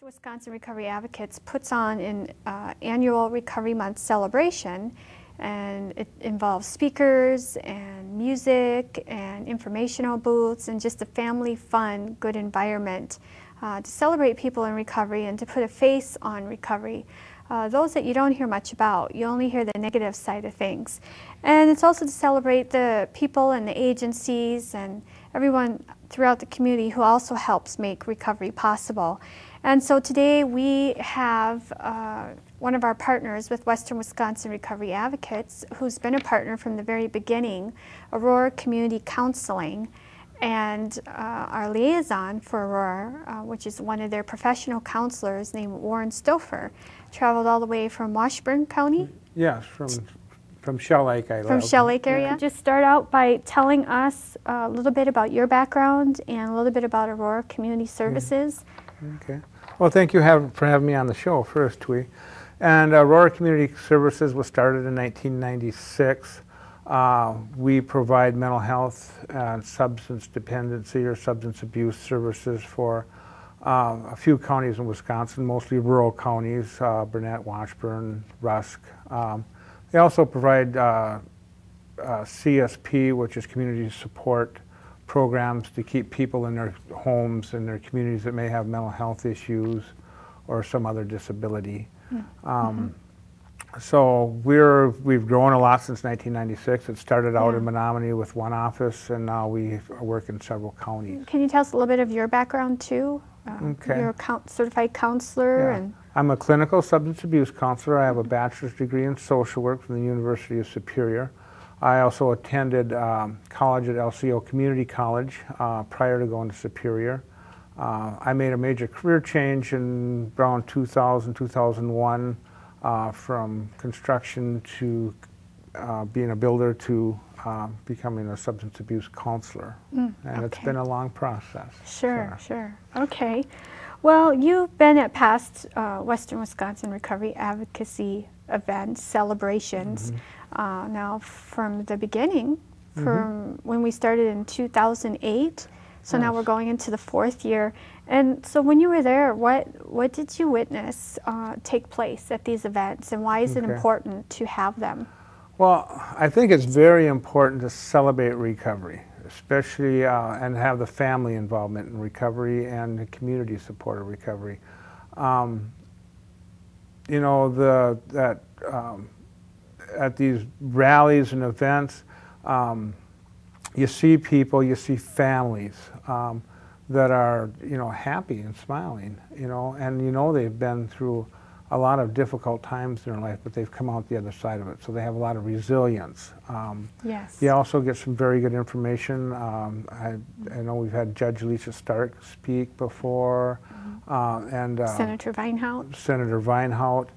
Western Wisconsin Recovery Advocates puts on an annual Recovery Month celebration, and it involves speakers and music and informational booths and just a family fun, good environment to celebrate people in recovery and to put a face on recovery. Those that you don't hear much about, you only hear the negative side of things. And it's also to celebrate the people and the agencies and everyone throughout the community who also helps make recovery possible. And so today we have one of our partners with Western Wisconsin Recovery Advocates, who's been a partner from the very beginning, Aurora Community Counseling, and our liaison for Aurora, which is one of their professional counselors named Warren Stouffer, traveled all the way from Washburn County? Yes, from Shell Lake, I live. From Shell Lake area. Yeah. Just start out by telling us a little bit about your background and a little bit about Aurora Community Services. Okay. Well, thank you for having me on the show first, Thuy. And Aurora Community Services was started in 1996. We provide mental health and substance dependency or substance abuse services for a few counties in Wisconsin, mostly rural counties, Burnett, Washburn, Rusk. They also provide CSP, which is community support programs to keep people in their homes and their communities that may have mental health issues or some other disability. So we've grown a lot since 1996. It started out in Menominee with one office, and now we work in several counties. Can you tell us a little bit of your background too? Okay. You're a certified counselor. And I'm a clinical substance abuse counselor. I have a bachelor's degree in social work from the University of Superior. I also attended college at LCO Community College prior to going to Superior. I made a major career change in around 2000, 2001 from construction to being a builder to becoming a substance abuse counselor. And it's been a long process. Sure. Okay. Well, you've been at past Western Wisconsin Recovery Advocacy events, celebrations, now from the beginning, from when we started in 2008. So now we're going into the 4th year. And so when you were there, what did you witness take place at these events, and why is it important to have them? Well, I think it's very important to celebrate recovery, especially and have the family involvement in recovery and the community support of recovery. You know, at these rallies and events, you see people, you see families that are, you know, happy and smiling, you know, and you know they've been through a lot of difficult times in their life, but they've come out the other side of it, so they have a lot of resilience. Yes. You also get some very good information. I know we've had Judge Lisa Stark speak before, and Senator Weinhaut. Senator Weinhaut.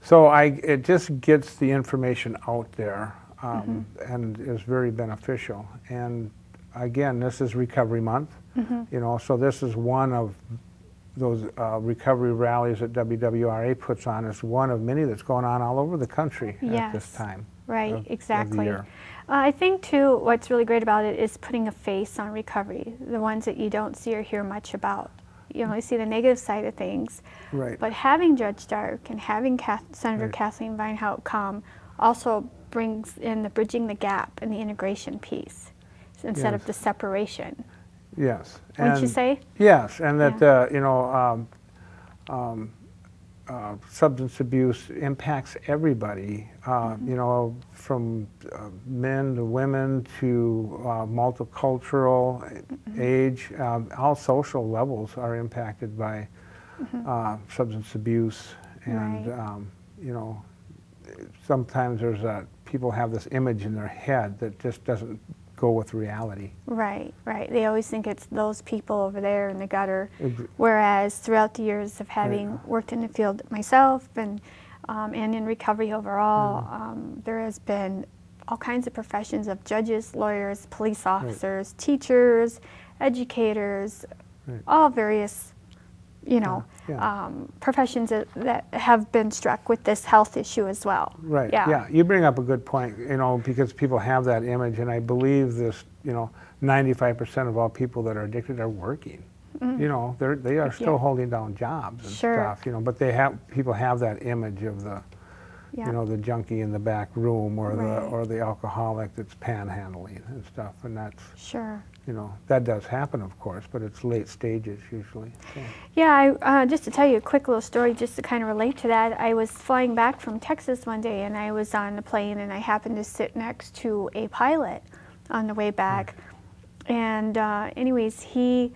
So it just gets the information out there. And is very beneficial. And again, this is Recovery Month, you know, so this is one of those recovery rallies that WWRA puts on. It's one of many that's going on all over the country at this time. Right, exactly. Of the year. I think too, what's really great about it is putting a face on recovery, the ones that you don't see or hear much about. You only see the negative side of things. Right. But having Judge Stark and having Senator Kathleen Weinhaut come also brings in the bridging the gap and the integration piece instead of the separation. Yes. Wouldn't you say? Yes, and that you know, substance abuse impacts everybody. You know, from men to women to multicultural age, all social levels are impacted by substance abuse, and you know, sometimes there's people have this image in their head that just doesn't go with reality. Right. They always think it's those people over there in the gutter, whereas throughout the years of having worked in the field myself and in recovery overall, there has been all kinds of professions of judges, lawyers, police officers, teachers, educators, all various, you know, professions that have been struck with this health issue as well. Right. Yeah. You bring up a good point. You know, because people have that image, and I believe this. You know, 95% of all people that are addicted are working. You know, they are still holding down jobs and stuff, you know, but people have that image of the, you know, the junkie in the back room or the alcoholic that's panhandling and stuff, and that's, you know, that does happen, of course, but it's late stages usually. So. Yeah, just to tell you a quick little story just to kind of relate to that, I was flying back from Texas one day and I was on the plane and I happened to sit next to a pilot on the way back. And anyways, he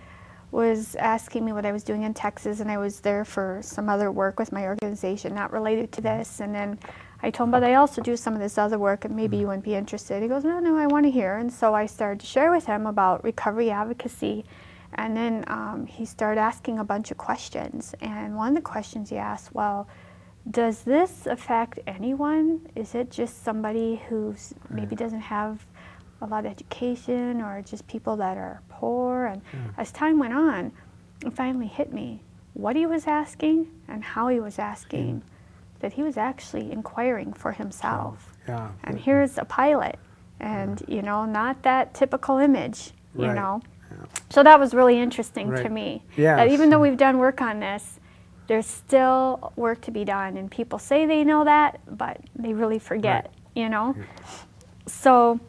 was asking me what I was doing in Texas, and I was there for some other work with my organization, not related to this. And then I told him, but I also do some of this other work, and maybe you wouldn't be interested. He goes, no, I want to hear. And so I started to share with him about recovery advocacy. And then he started asking a bunch of questions. And one of the questions he asked, well, does this affect anyone? Is it just somebody who's maybe doesn't have a lot of education, or just people that are poor? And as time went on, it finally hit me what he was asking and how he was asking, that he was actually inquiring for himself. And here's a pilot, and you know, not that typical image, you know. So that was really interesting to me. That even though we've done work on this, there's still work to be done, and people say they know that, but they really forget, you know. So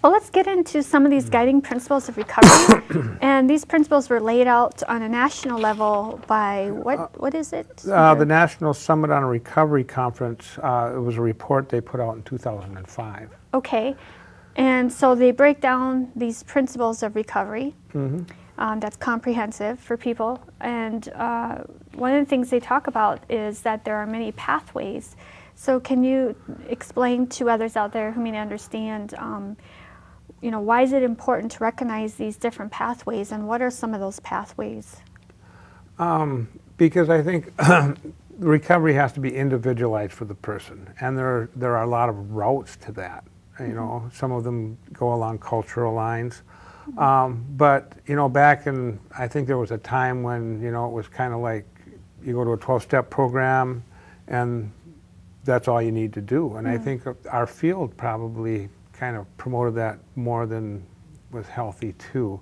well, let's get into some of these guiding principles of recovery. And these principles were laid out on a national level by, what is it? The National Summit on Recovery Conference. It was a report they put out in 2005. Okay. And so they break down these principles of recovery. That's comprehensive for people. And one of the things they talk about is that there are many pathways. So can you explain to others out there who may not understand, you know, why is it important to recognize these different pathways, and what are some of those pathways? Because I think recovery has to be individualized for the person, and there are a lot of routes to that. You know, some of them go along cultural lines, but you know, back in, I think there was a time when, you know, it was kind of like you go to a 12-step program, and that's all you need to do. And I think our field probably kind of promoted that more than was healthy too.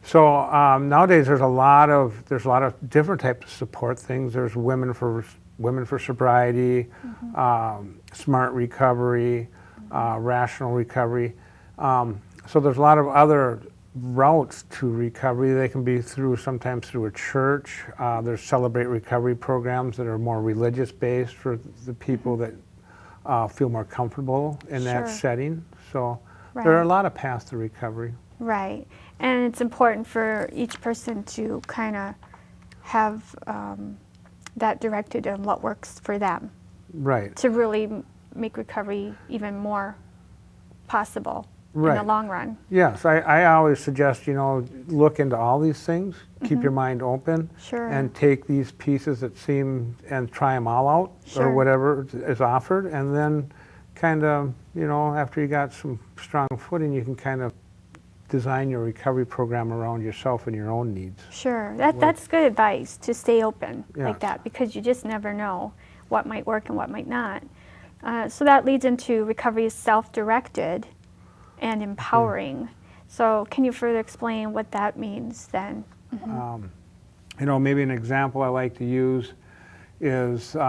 So nowadays there's a lot of different types of support things. There's women for sobriety, smart recovery, rational recovery. So there's a lot of other routes to recovery. They can be sometimes through a church. There's Celebrate Recovery programs that are more religious based for the people that feel more comfortable in that setting. So there are a lot of paths to recovery. Right. And it's important for each person to kind of have that directed on what works for them. Right. To really make recovery even more possible in the long run. Yes, I always suggest, you know, look into all these things, keep your mind open, and take these pieces that seem, and try them all out, or whatever is offered, and then kind of, you know, after you got some strong footing, you can kind of design your recovery program around yourself and your own needs. That's good advice, to stay open like that, because you just never know what might work and what might not. So that leads into recovery is self-directed and empowering. So can you further explain what that means then? You know, maybe an example I like to use is, you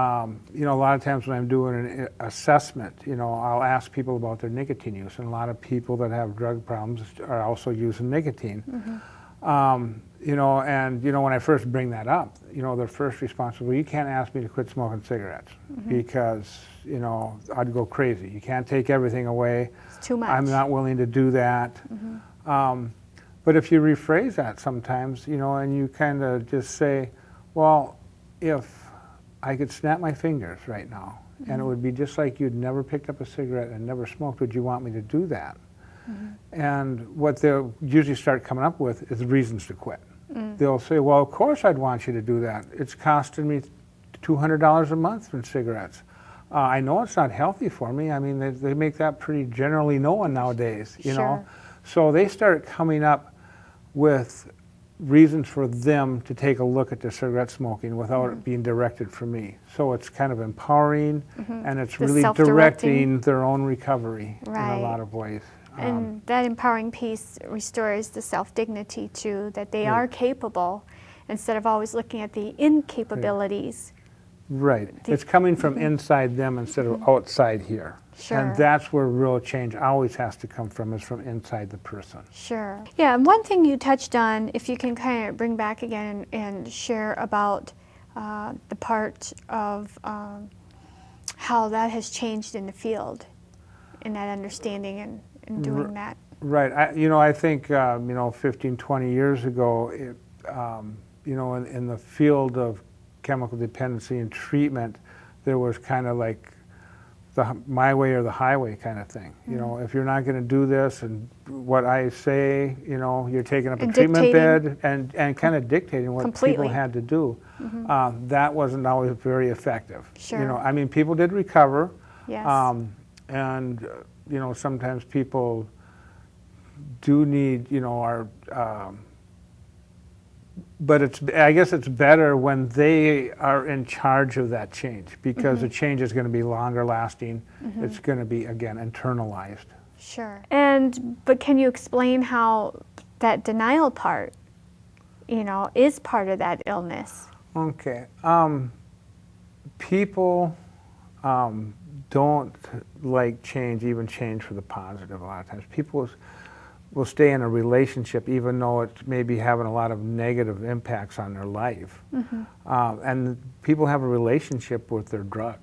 know, a lot of times when I'm doing an assessment, you know, I'll ask people about their nicotine use, and a lot of people that have drug problems are also using nicotine. You know, and you know, when I first bring that up, you know, their first response is, well, you can't ask me to quit smoking cigarettes because, you know, I'd go crazy. You can't take everything away. It's too much. I'm not willing to do that. But if you rephrase that sometimes, you know, and you kind of just say, well, if I could snap my fingers right now, and it would be just like you'd never picked up a cigarette and never smoked, would you want me to do that? And what they'll usually start coming up with is reasons to quit. They'll say, well, of course I'd want you to do that. It's costing me $200 a month in cigarettes. I know it's not healthy for me. I mean, they make that pretty generally known nowadays, you know. So they start coming up with reasons for them to take a look at their cigarette smoking without it being directed for me. So it's kind of empowering, and it's really directing their own recovery in a lot of ways. And that empowering piece restores the self-dignity too, that they are capable, instead of always looking at the incapabilities. Right. It's coming from inside them instead of outside here. Sure. And that's where real change always has to come from, is from inside the person. Sure. Yeah, and one thing you touched on, if you can kind of bring back again and share about the part of how that has changed in the field, in that understanding and doing that. Right. I think, 15, 20 years ago, in the field of chemical dependency and treatment, there was kind of like the my way or the highway kind of thing. If you're not going to do this and what I say, you're taking up a treatment bed and kind of dictating what people had to do. That wasn't always very effective. Sure. People did recover. Yes. And sometimes people do need, but I guess it's better when they are in charge of that change, because the change is going to be longer lasting. It's going to be, again, internalized. Sure. But can you explain how that denial part, is part of that illness? Okay. People don't like change, even change for the positive a lot of times. People will stay in a relationship even though it may be having a lot of negative impacts on their life. And people have a relationship with their drug.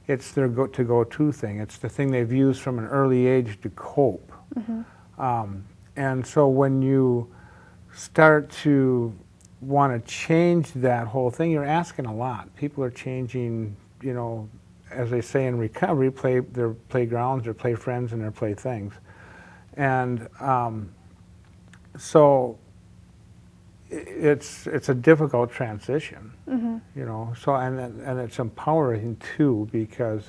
It's their to-go-to thing. It's the thing they've used from an early age to cope. And so when you start to want to change that whole thing, you're asking a lot. People are changing, as they say in recovery, their playgrounds, their play friends, and their playthings. And so it's a difficult transition, So and it's empowering too, because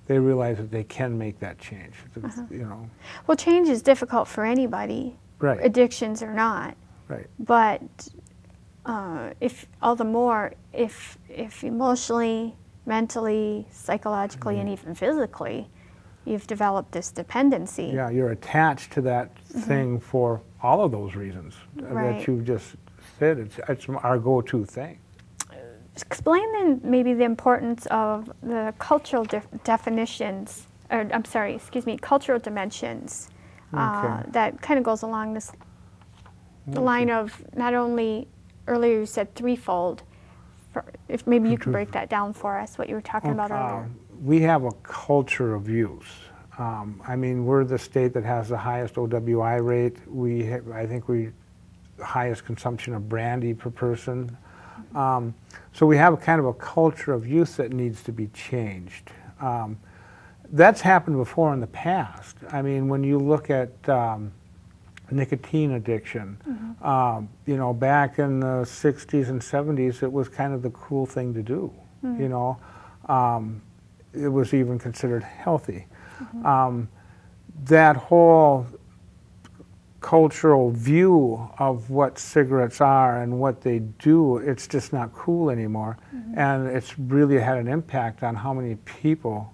they realize that they can make that change. Well, change is difficult for anybody, right? Addictions or not, right? But if all the more if emotionally, mentally, psychologically, and even physically, you've developed this dependency. Yeah, you're attached to that thing for all of those reasons that you've just said. It's our go-to thing. Explain then maybe the importance of the cultural definitions, or cultural dimensions. That kind of goes along this line of not only, earlier you said threefold, if maybe you can break that down for us, what you were talking about earlier. We have a culture of use. We're the state that has the highest OWI rate. I think we highest consumption of brandy per person. So we have kind of a culture of use that needs to be changed. That's happened before in the past. When you look at nicotine addiction, back in the 60s and 70s, it was kind of the cool thing to do, it was even considered healthy. That whole cultural view of what cigarettes are and what they do, it's just not cool anymore. And it's really had an impact on how many people,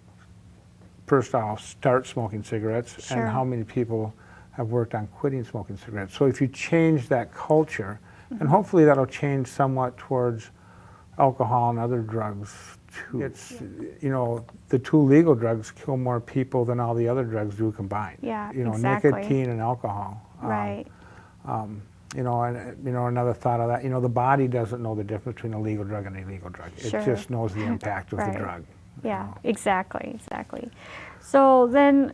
first off, start smoking cigarettes, and how many people have worked on quitting smoking cigarettes. So if you change that culture, and hopefully that'll change somewhat towards alcohol and other drugs too. It's, the two legal drugs kill more people than all the other drugs do combined. Yeah, exactly. Nicotine and alcohol. Right. Another thought of that, the body doesn't know the difference between a legal drug and an illegal drug. Sure. It just knows the impact of the drug. Yeah, exactly. So then,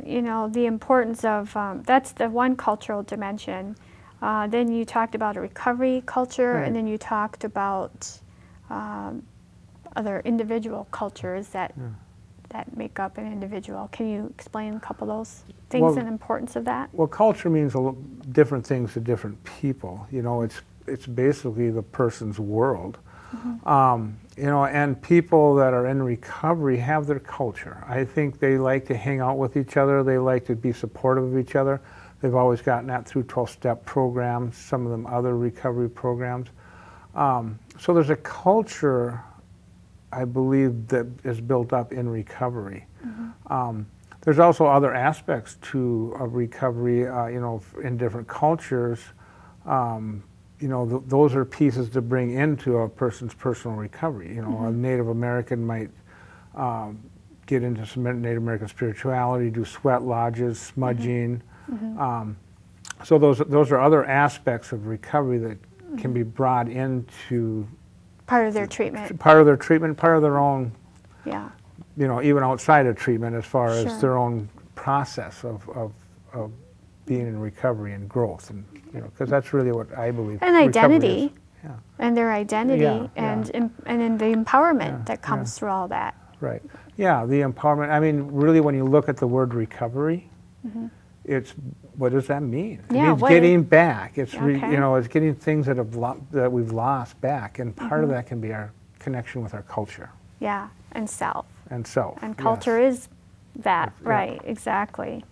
the importance of, that's the one cultural dimension. Then you talked about a recovery culture, and then you talked about other individual cultures that make up an individual. Can you explain a couple of those things and importance of that? Well, culture means different things to different people. It's basically the person's world. And people that are in recovery have their culture. I think they like to hang out with each other. They like to be supportive of each other. They've always gotten that through 12-step programs, some of them other recovery programs. So there's a culture, I believe, that is built up in recovery. There's also other aspects to recovery, in different cultures. Those are pieces to bring into a person's personal recovery. A Native American might get into some Native American spirituality, do sweat lodges, smudging. So those are other aspects of recovery that can be brought into part of their treatment. Part of their treatment, part of their own, yeah. Even outside of treatment as far Sure. as their own process of being in recovery and growth. And, because that's really what I believe. And identity. Is. Yeah. And their identity and in the empowerment that comes through all that. Right. Yeah, the empowerment. I mean, really, when you look at the word recovery, it's, what does that mean? It means getting back. It's it's getting things that we've lost back, and part of that can be our connection with our culture. Yeah, and self. And self. And culture is that, right? Exactly.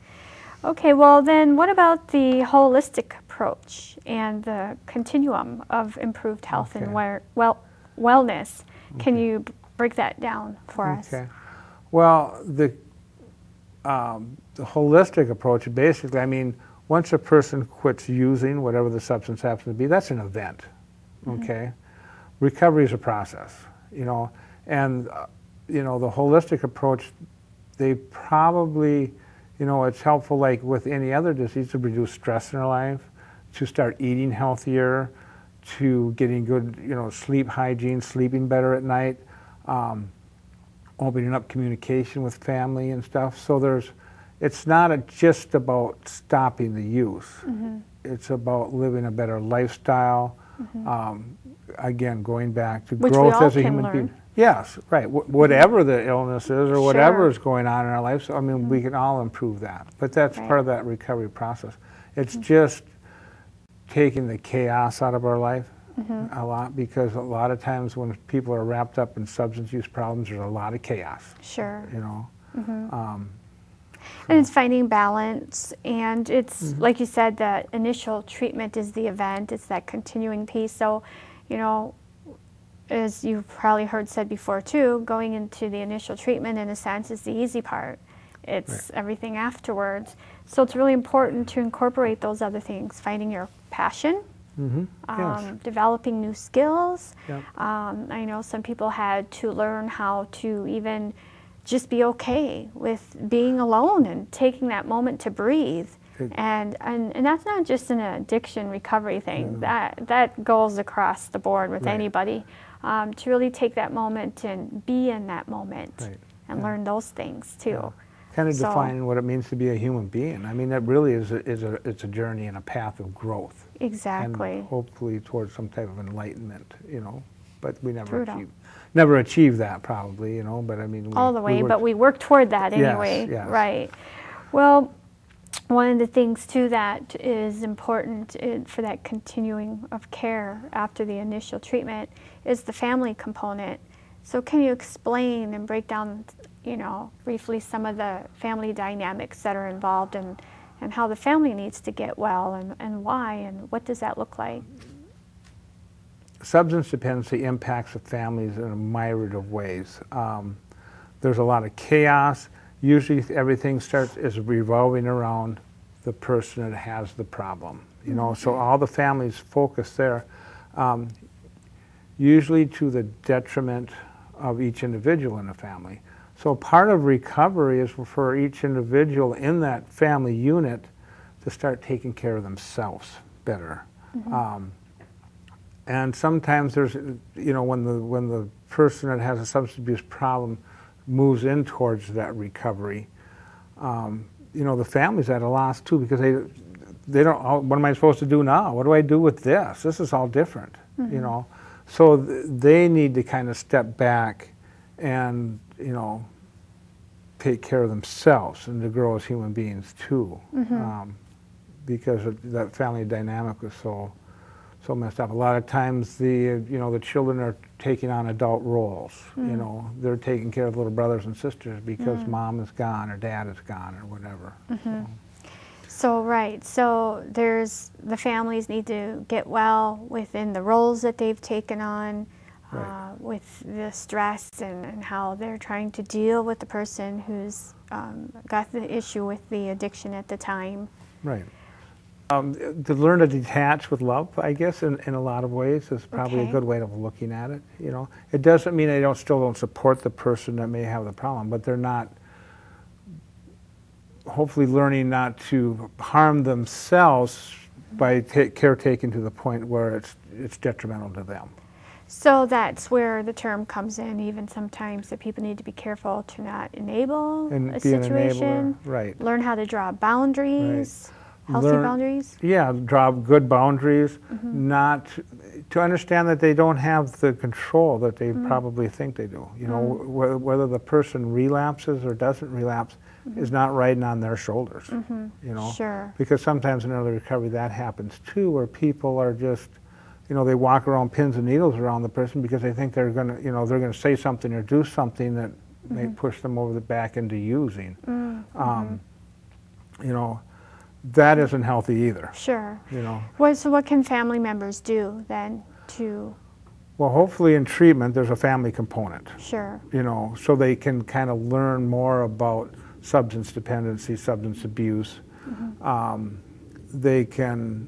Okay, well then, what about the holistic approach and the continuum of improved health and wellness? Can you break that down for us? Okay. Well, the holistic approach, basically, I mean, once a person quits using whatever the substance happens to be, that's an event, okay? Recovery is a process, and, the holistic approach, they probably, it's helpful, like with any other disease, to reduce stress in our life, to start eating healthier, to getting good, sleep hygiene, sleeping better at night, opening up communication with family and stuff. So it's not just about stopping the use. It's about living a better lifestyle. Again, going back to growth as a human being. Yes, right. Whatever the illness is or whatever is going on in our lives, I mean, we can all improve that. But that's part of that recovery process. It's just taking the chaos out of our life a lot, because a lot of times when people are wrapped up in substance use problems, there's a lot of chaos. Sure. And it's finding balance, and it's like you said, that initial treatment is the event. It's that continuing piece. So, as you've probably heard said before too, going into the initial treatment in a sense is the easy part. It's everything afterwards. So it's really important to incorporate those other things, finding your passion, developing new skills. I know some people had to learn how to even just be okay with being alone and taking that moment to breathe. And that's not just an addiction recovery thing. That goes across the board with anybody. To really take that moment and be in that moment and learn those things too. Kind of defining what it means to be a human being. I mean, that really it's a journey and a path of growth. Exactly. And hopefully towards some type of enlightenment, But we never achieve that probably, But I mean, all the way, but we work toward that anyway. Yes. Right. Well, one of the things too that is important for that continuing of care after the initial treatment is the family component. So can you explain and break down, briefly some of the family dynamics that are involved and how the family needs to get well and why and what does that look like? Substance dependency impacts the families in a myriad of ways. There's a lot of chaos. Usually everything is revolving around the person that has the problem. So all the families focus there, usually to the detriment of each individual in the family. So part of recovery is for each individual in that family unit to start taking care of themselves better. And sometimes there's, when the person that has a substance abuse problem moves in towards that recovery, the family's at a loss too, because they don't, what am I supposed to do now? What do I do with this? This is all different, So they need to kind of step back and, take care of themselves and to grow as human beings too, because that family dynamic was so messed up. A lot of times the children are taking on adult roles. They're taking care of little brothers and sisters because mom is gone or dad is gone or whatever. So there's the families need to get well within the roles that they've taken on, Right. with the stress and how they're trying to deal with the person who's got the issue with the addiction at the time. Right. To learn to detach with love, I guess, in a lot of ways is probably a Okay. good way of looking at it. You know, it doesn't mean they still don't support the person that may have the problem, but they're not, hopefully, learning not to harm themselves by caretaking to the point where it's detrimental to them. So that's where the term comes in, even sometimes that people need to be careful to not enable And a be an situation. enabler, right. Learn how to draw boundaries, healthy Learn- boundaries. Yeah, draw good boundaries, not to understand that they don't have the control that they probably think they do. You know, whether the person relapses or doesn't relapse is not riding on their shoulders. You know, Sure. because sometimes in early recovery that happens too, where people are just, you know, they walk around pins and needles around the person because they think they're gonna, you know, they're gonna say something or do something that may push them over the back into using. You know, that isn't healthy either. Sure. You know. So what can family members do then to, Well, hopefully in treatment there's a family component, sure, you know, so they can kind of learn more about substance dependency, substance abuse. They can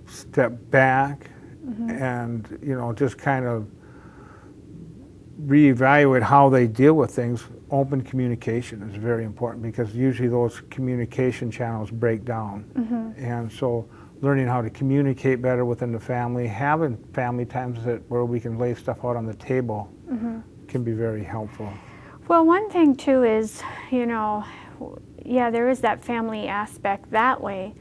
step back and, you know, just kind of reevaluate how they deal with things. Open communication is very important because usually those communication channels break down. And so learning how to communicate better within the family, having family times where we can lay stuff out on the table can be very helpful. Well, one thing too is, you know, yeah, there is that family aspect that way.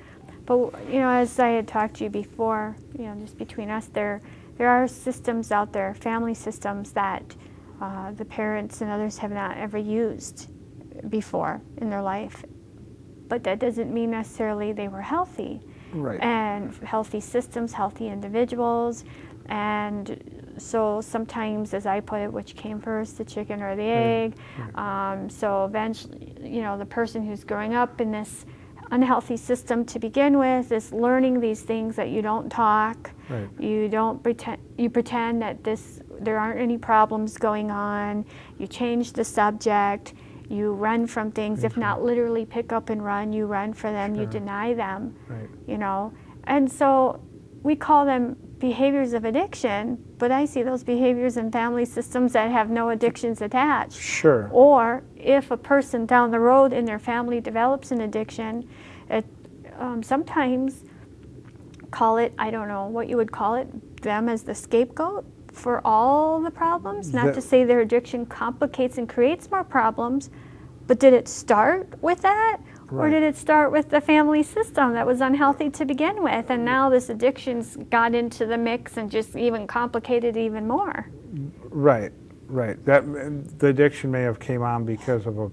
But, you know, as I had talked to you before, you know, just between us, there are systems out there, family systems that the parents and others have not ever used before in their life. But that doesn't mean necessarily they were healthy. Right. And healthy systems, healthy individuals. And so sometimes, as I put it, which came first, the chicken or the egg? So eventually, you know, the person who's growing up in this unhealthy system to begin with is learning these things that you don't talk. Right. You don't pretend. You pretend that there aren't any problems going on. You change the subject. You run from things, if not literally pick up and run, you run for them, you deny them, Right. you know. And so we call them behaviors of addiction, but I see those behaviors in family systems that have no addictions attached. Sure. Or if a person down the road in their family develops an addiction, sometimes call it, I don't know what you would call it, them as the scapegoat for all the problems. Not to say their addiction complicates and creates more problems, but did it start with that? Or Right. did it start with the family system that was unhealthy to begin with, and now this addiction's got into the mix and just even complicated even more? Right, right. That the addiction may have came on because of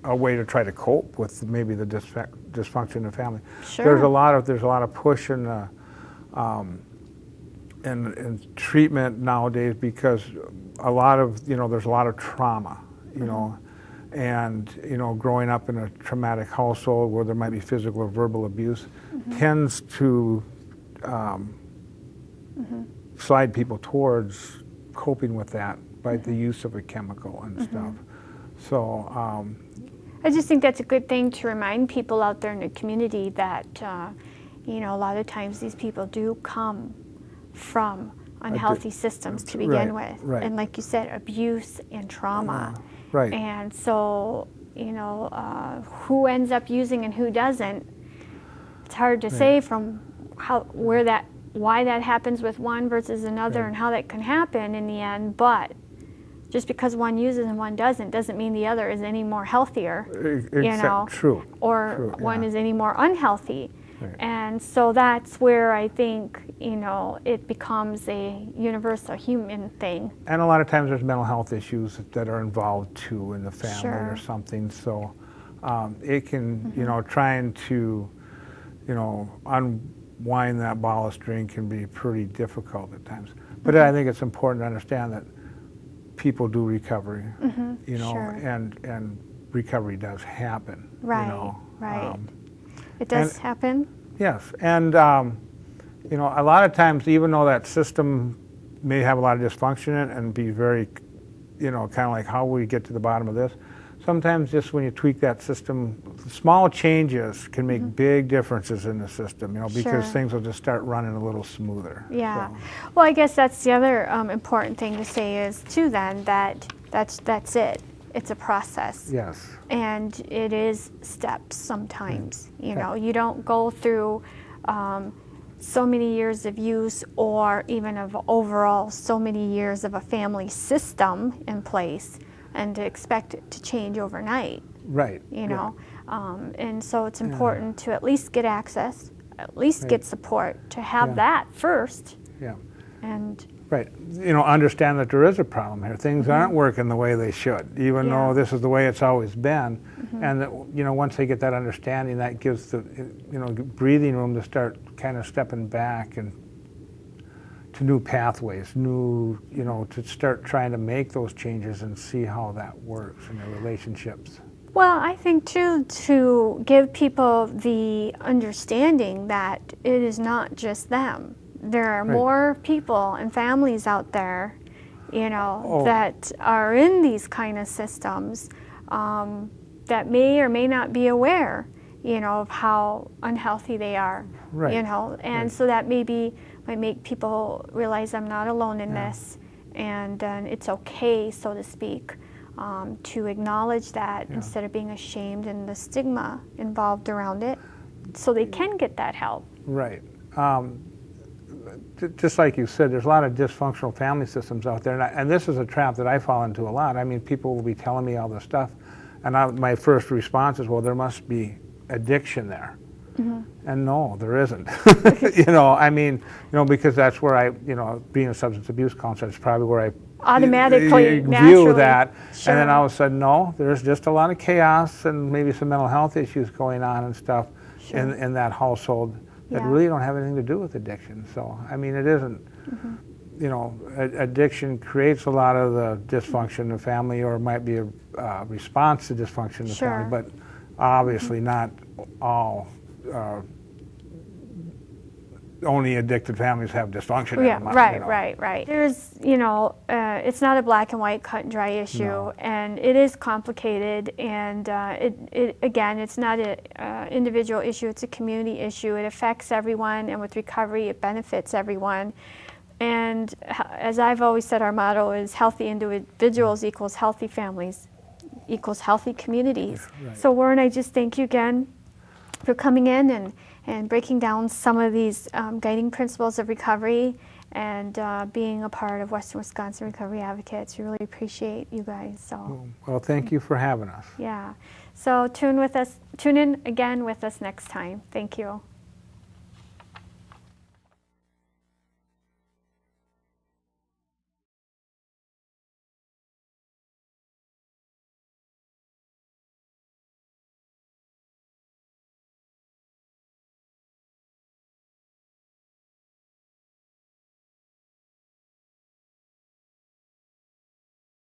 a way to try to cope with maybe the dysfunction in the family. Sure. There's a lot of push in treatment nowadays because a lot of, you know, there's a lot of trauma, you know, and, you know, growing up in a traumatic household where there might be physical or verbal abuse tends to slide people towards coping with that by the use of a chemical and stuff. So I just think that's a good thing to remind people out there in the community that, you know, a lot of times these people do come from unhealthy systems to begin right, with. right. And like you said, abuse and trauma. right. And so, you know, who ends up using and who doesn't, it's hard to say from why that happens with one versus another and how that can happen in the end. But just because one uses and one doesn't mean the other is any more healthier, you know, True. or True, one yeah. is any more unhealthy. Right. And so that's where I think, you know, it becomes a universal human thing. And a lot of times there's mental health issues that are involved too in the family Sure. or something. So it can, you know, trying to, you know, unwind that ball of string can be pretty difficult at times. But I think it's important to understand that people do recovery, you know, Sure. and recovery does happen. Right, You know. right. It does happen? Yes, and You know, a lot of times, even though that system may have a lot of dysfunction in it and be very, you know, kind of like how we get to the bottom of this, sometimes just when you tweak that system, small changes can make big differences in the system, you know, because Sure. things will just start running a little smoother. Yeah. So, Well, I guess that's the other important thing to say is too then that's it. It's a process. yes. And it is steps sometimes. You Yeah. know, you don't go through so many years of use or even of overall so many years of a family system in place and to expect it to change overnight, Right. you yeah. know. And so it's important to at least get access, at least Right. get support, to have Yeah. that first. Yeah. And Right. You know, understand that there is a problem here. Things aren't working the way they should, even Yeah. though this is the way it's always been. And that, you know, once they get that understanding, that gives the, you know, breathing room to start kind of stepping back and to new pathways, new, you know, to start trying to make those changes and see how that works in their relationships. well, I think too, to give people the understanding that it is not just them. There are Right. more people and families out there, you know, Oh. that are in these kind of systems that may or may not be aware, you know, of how unhealthy they are, Right. you know, and Right. so that maybe might make people realize I'm not alone in Yeah. this, and it's okay, so to speak. To acknowledge that Yeah. instead of being ashamed and the stigma involved around it, so they can get that help. Right. Just like you said, there's a lot of dysfunctional family systems out there, and this is a trap that I fall into a lot. I mean, people will be telling me all this stuff, and my first response is, well, there must be addiction there. And no, there isn't. You know, I mean, you know, because that's where you know, being a substance abuse counselor, it's probably where I Automatically, view naturally. that, Sure. and then all of a sudden, no, there's just a lot of chaos and maybe some mental health issues going on and stuff in that household that Yeah. really don't have anything to do with addiction. So, I mean, it isn't, you know, addiction creates a lot of the dysfunction in the family, or it might be a response to dysfunction in the Sure. family, but obviously not all. Only addicted families have dysfunction in Yeah, them. right, you know. right. There's, you know, it's not a black and white, cut and dry issue, No. and it is complicated. And it again, it's not an individual issue; it's a community issue. It affects everyone, and with recovery, it benefits everyone. And as I've always said, our motto is healthy individuals equals healthy families equals healthy communities. Right. So Warren, I just thank you again for coming in and breaking down some of these guiding principles of recovery and being a part of Western Wisconsin Recovery Advocates. We really appreciate you guys. So Well, thank you for having us. yeah. So tune in again with us next time. Thank you.